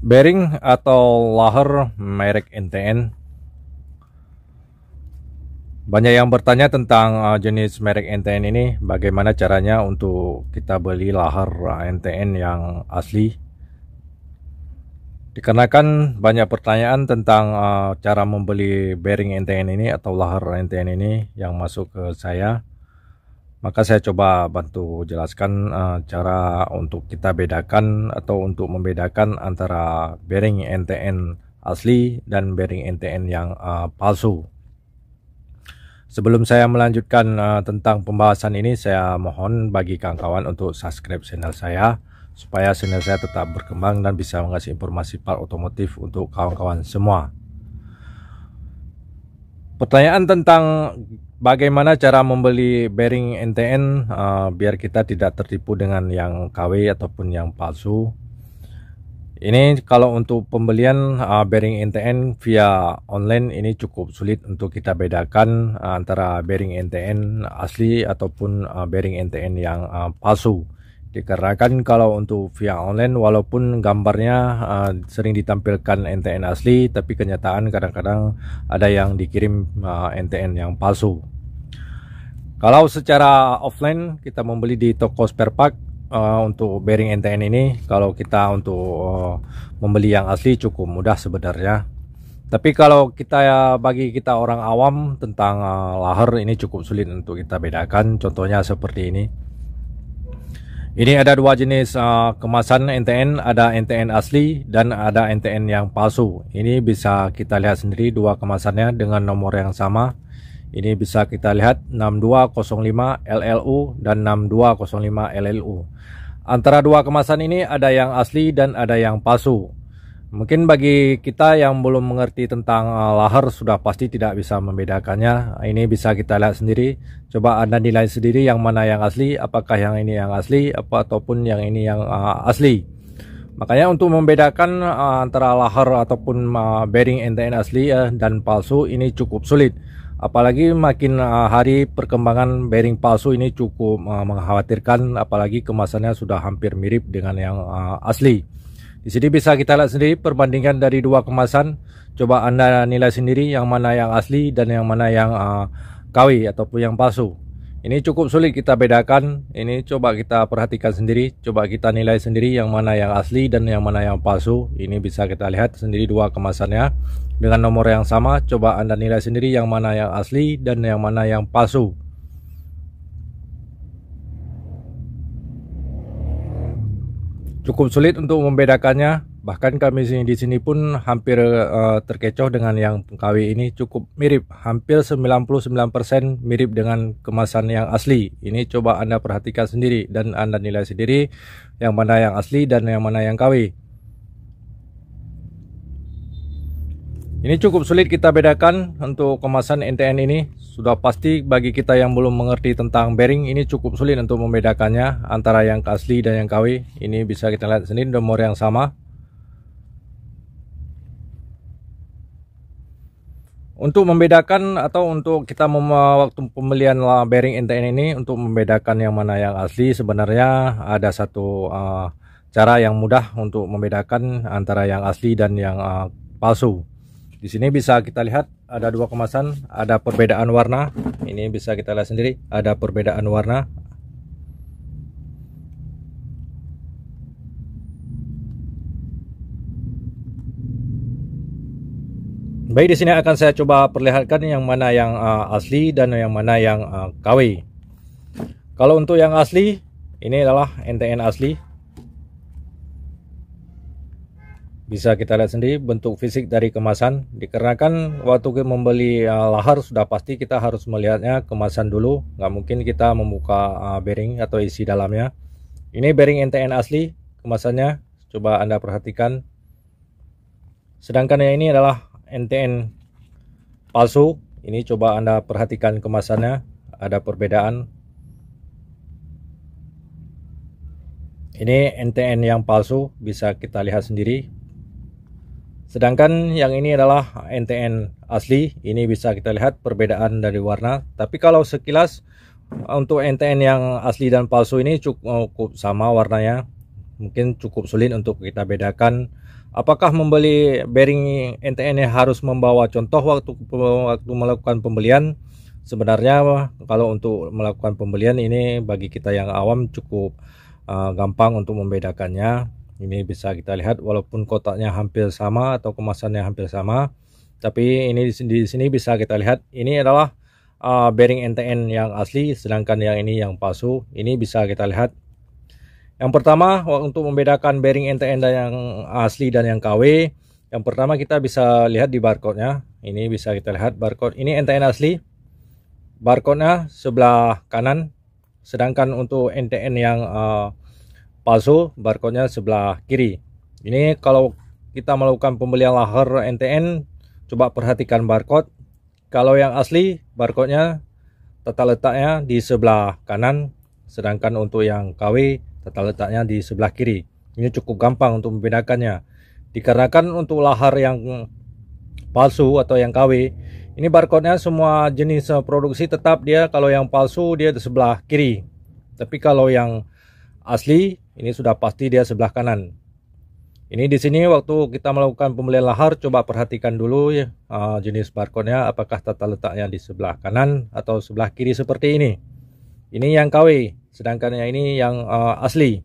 Bearing atau laher merek NTN. Banyak yang bertanya tentang jenis merek NTN ini, bagaimana caranya untuk kita beli laher NTN yang asli. Dikarenakan banyak pertanyaan tentang cara membeli bearing NTN ini atau laher NTN ini yang masuk ke saya, maka saya coba bantu jelaskan cara untuk kita bedakan atau untuk membedakan antara bearing NTN asli dan bearing NTN yang palsu. Sebelum saya melanjutkan tentang pembahasan ini, saya mohon bagi kawan-kawan untuk subscribe channel saya supaya channel saya tetap berkembang dan bisa mengasih informasi part otomotif untuk kawan-kawan semua. Pertanyaan tentang bagaimana cara membeli bearing NTN biar kita tidak tertipu dengan yang KW ataupun yang palsu. Ini kalau untuk pembelian bearing NTN via online ini cukup sulit untuk kita bedakan antara bearing NTN asli ataupun bearing NTN yang palsu. Dikarenakan kalau untuk via online walaupun gambarnya sering ditampilkan NTN asli, tapi kenyataan kadang-kadang ada yang dikirim NTN yang palsu. Kalau secara offline kita membeli di toko spare part untuk bearing NTN ini, kalau kita untuk membeli yang asli cukup mudah sebenarnya. Tapi kalau kita bagi kita orang awam tentang laher ini cukup sulit untuk kita bedakan. Contohnya seperti ini. Ini ada dua jenis kemasan NTN, ada NTN asli dan ada NTN yang palsu. Ini bisa kita lihat sendiri dua kemasannya dengan nomor yang sama. Ini bisa kita lihat 6205 LLU dan 6205 LLU. Antara dua kemasan ini ada yang asli dan ada yang palsu. Mungkin bagi kita yang belum mengerti tentang laher sudah pasti tidak bisa membedakannya. Ini bisa kita lihat sendiri. Coba Anda nilai sendiri yang mana yang asli, apakah yang ini yang asli ataupun yang ini yang asli. Makanya untuk membedakan antara laher ataupun bearing NTN asli dan palsu ini cukup sulit. Apalagi makin hari perkembangan bearing palsu ini cukup mengkhawatirkan, apalagi kemasannya sudah hampir mirip dengan yang asli. Di sini bisa kita lihat sendiri perbandingan dari dua kemasan. Coba Anda nilai sendiri yang mana yang asli dan yang mana yang KW ataupun yang palsu. Ini cukup sulit kita bedakan. Ini coba kita perhatikan sendiri, coba kita nilai sendiri yang mana yang asli dan yang mana yang palsu. Ini bisa kita lihat sendiri dua kemasannya dengan nomor yang sama. Coba Anda nilai sendiri yang mana yang asli dan yang mana yang palsu. Cukup sulit untuk membedakannya. Bahkan kami di sini pun hampir terkecoh dengan yang KW ini, cukup mirip, hampir 99% mirip dengan kemasan yang asli. Ini coba Anda perhatikan sendiri dan Anda nilai sendiri yang mana yang asli dan yang mana yang KW. Ini cukup sulit kita bedakan untuk kemasan NTN ini. Sudah pasti bagi kita yang belum mengerti tentang bearing ini cukup sulit untuk membedakannya antara yang asli dan yang KW. Ini bisa kita lihat sendiri nomor yang sama. Untuk membedakan atau untuk kita waktu pembelian bearing NTN ini untuk membedakan yang mana yang asli, sebenarnya ada satu cara yang mudah untuk membedakan antara yang asli dan yang palsu. Di sini bisa kita lihat ada dua kemasan, ada perbedaan warna. Ini bisa kita lihat sendiri, ada perbedaan warna. Baik, di sini akan saya coba perlihatkan yang mana yang asli dan yang mana yang KW. Kalau untuk yang asli, ini adalah NTN asli. Bisa kita lihat sendiri bentuk fisik dari kemasan. Dikarenakan waktu kita membeli laher sudah pasti kita harus melihatnya kemasan dulu. Nggak mungkin kita membuka bearing atau isi dalamnya. Ini bearing NTN asli kemasannya. Coba Anda perhatikan. Sedangkan yang ini adalah NTN palsu. Ini coba Anda perhatikan kemasannya. Ada perbedaan. Ini NTN yang palsu, bisa kita lihat sendiri. Sedangkan yang ini adalah NTN asli, ini bisa kita lihat perbedaan dari warna. Tapi kalau sekilas untuk NTN yang asli dan palsu ini cukup sama warnanya. mungkin cukup sulit untuk kita bedakan apakah membeli bearing NTN harus membawa contoh waktu melakukan pembelian. Sebenarnya kalau untuk melakukan pembelian ini bagi kita yang awam cukup gampang untuk membedakannya. Ini bisa kita lihat walaupun kotaknya hampir sama atau kemasannya hampir sama, tapi ini di sini bisa kita lihat ini adalah bearing NTN yang asli, sedangkan yang ini yang palsu. Ini bisa kita lihat. Yang pertama, untuk membedakan bearing NTN dan yang asli dan yang KW, yang pertama kita bisa lihat di barcode-nya. Ini bisa kita lihat barcode. Ini NTN asli, barcode-nya sebelah kanan, sedangkan untuk NTN yang palsu, barcode-nya sebelah kiri. Ini kalau kita melakukan pembelian lahar NTN, coba perhatikan barcode. Kalau yang asli, barcode-nya tata letaknya di sebelah kanan, sedangkan untuk yang KW tata letaknya di sebelah kiri. Ini cukup gampang untuk membedakannya. Dikarenakan untuk lahar yang palsu atau yang KW, ini barcode-nya semua jenis produksi tetap dia kalau yang palsu dia di sebelah kiri. Tapi kalau yang asli ini sudah pasti dia sebelah kanan. Ini di sini waktu kita melakukan pembelian lahar, coba perhatikan dulu ya jenis barcode-nya apakah tata letaknya di sebelah kanan atau sebelah kiri seperti ini. Ini yang KW, sedangkan yang ini yang asli.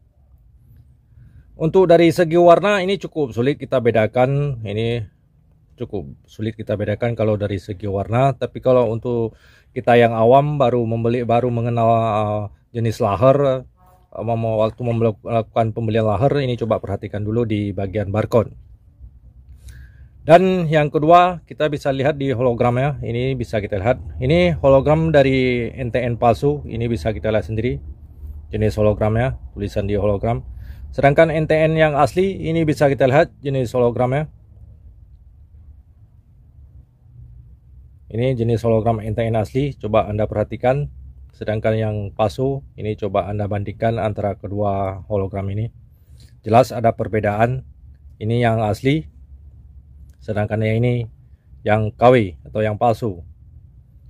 Untuk dari segi warna ini cukup sulit kita bedakan. Ini cukup sulit kita bedakan kalau dari segi warna. Tapi kalau untuk kita yang awam baru mengenal jenis lahar, waktu melakukan pembelian lahar, ini coba perhatikan dulu di bagian barcode. Dan yang kedua, kita bisa lihat di hologramnya. Ini bisa kita lihat. Ini hologram dari NTN palsu. Ini bisa kita lihat sendiri jenis hologramnya, tulisan di hologram. Sedangkan NTN yang asli ini bisa kita lihat jenis hologramnya. Ini jenis hologram NTN asli, coba Anda perhatikan. Sedangkan yang palsu ini coba Anda bandingkan antara kedua hologram ini. Jelas ada perbedaan. Ini yang asli, sedangkan yang ini yang KW atau yang palsu.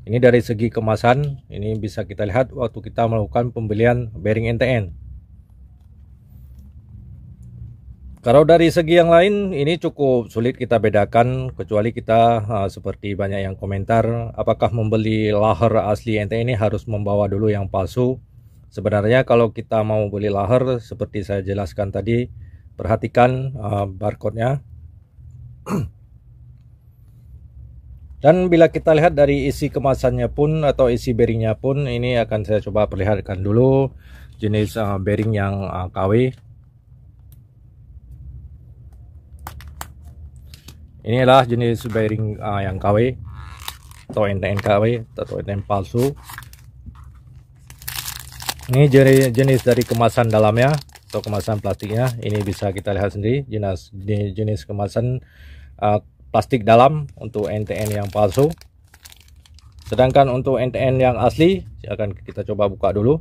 Ini dari segi kemasan, ini bisa kita lihat waktu kita melakukan pembelian bearing NTN. Kalau dari segi yang lain ini cukup sulit kita bedakan, kecuali kita seperti banyak yang komentar apakah membeli lahar asli NTN ini harus membawa dulu yang palsu. Sebenarnya kalau kita mau beli lahar seperti saya jelaskan tadi, perhatikan barcode-nya. Dan bila kita lihat dari isi kemasannya pun atau isi bearingnya pun, ini akan saya coba perlihatkan dulu jenis bearing yang KW. Ini adalah jenis bearing yang KW atau NTN KW atau NTN palsu. Ini jenis dari kemasan dalamnya atau kemasan plastiknya. Ini bisa kita lihat sendiri jenis kemasan plastik dalam untuk NTN yang palsu. Sedangkan untuk NTN yang asli akan kita coba buka dulu.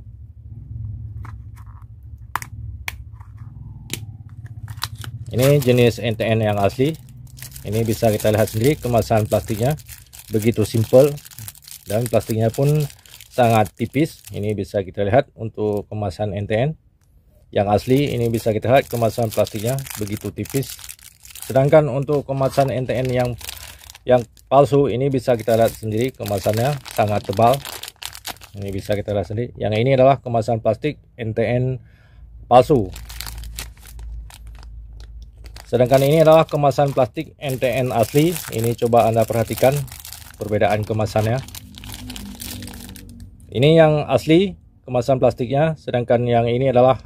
Ini jenis NTN yang asli. Ini bisa kita lihat sendiri kemasan plastiknya begitu simple dan plastiknya pun sangat tipis. Ini bisa kita lihat untuk kemasan NTN yang asli. Ini bisa kita lihat kemasan plastiknya begitu tipis. Sedangkan untuk kemasan NTN yang palsu ini bisa kita lihat sendiri kemasannya sangat tebal. Ini bisa kita lihat sendiri. Yang ini adalah kemasan plastik NTN palsu. Sedangkan ini adalah kemasan plastik NTN asli. Ini coba Anda perhatikan perbedaan kemasannya. Ini yang asli kemasan plastiknya, sedangkan yang ini adalah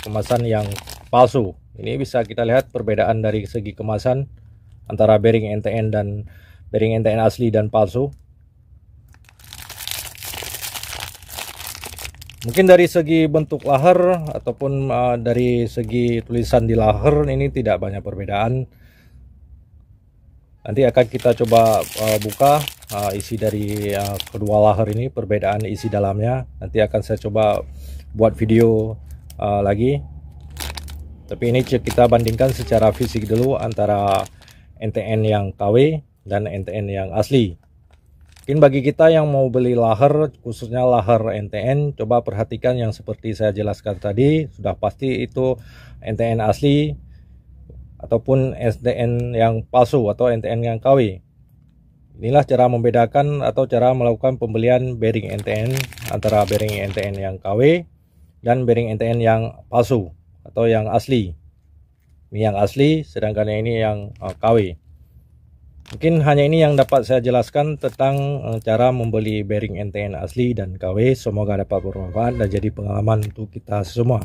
kemasan yang palsu. Ini bisa kita lihat perbedaan dari segi kemasan antara bearing NTN dan bearing NTN asli dan palsu. Mungkin dari segi bentuk lahar ataupun dari segi tulisan di lahar ini tidak banyak perbedaan. Nanti akan kita coba buka isi dari kedua lahar ini, perbedaan isi dalamnya. Nanti akan saya coba buat video lagi. Tapi ini kita bandingkan secara fisik dulu antara NTN yang KW dan NTN yang asli. Mungkin bagi kita yang mau beli laher, khususnya laher NTN, coba perhatikan yang seperti saya jelaskan tadi. Sudah pasti itu NTN asli ataupun NTN yang palsu atau NTN yang KW. Inilah cara membedakan atau cara melakukan pembelian bearing NTN antara bearing NTN yang KW dan bearing NTN yang palsu atau yang asli. Ini yang asli, sedangkan ini yang KW. Mungkin hanya ini yang dapat saya jelaskan tentang cara membeli bearing NTN asli dan KW. Semoga dapat bermanfaat dan jadi pengalaman untuk kita semua.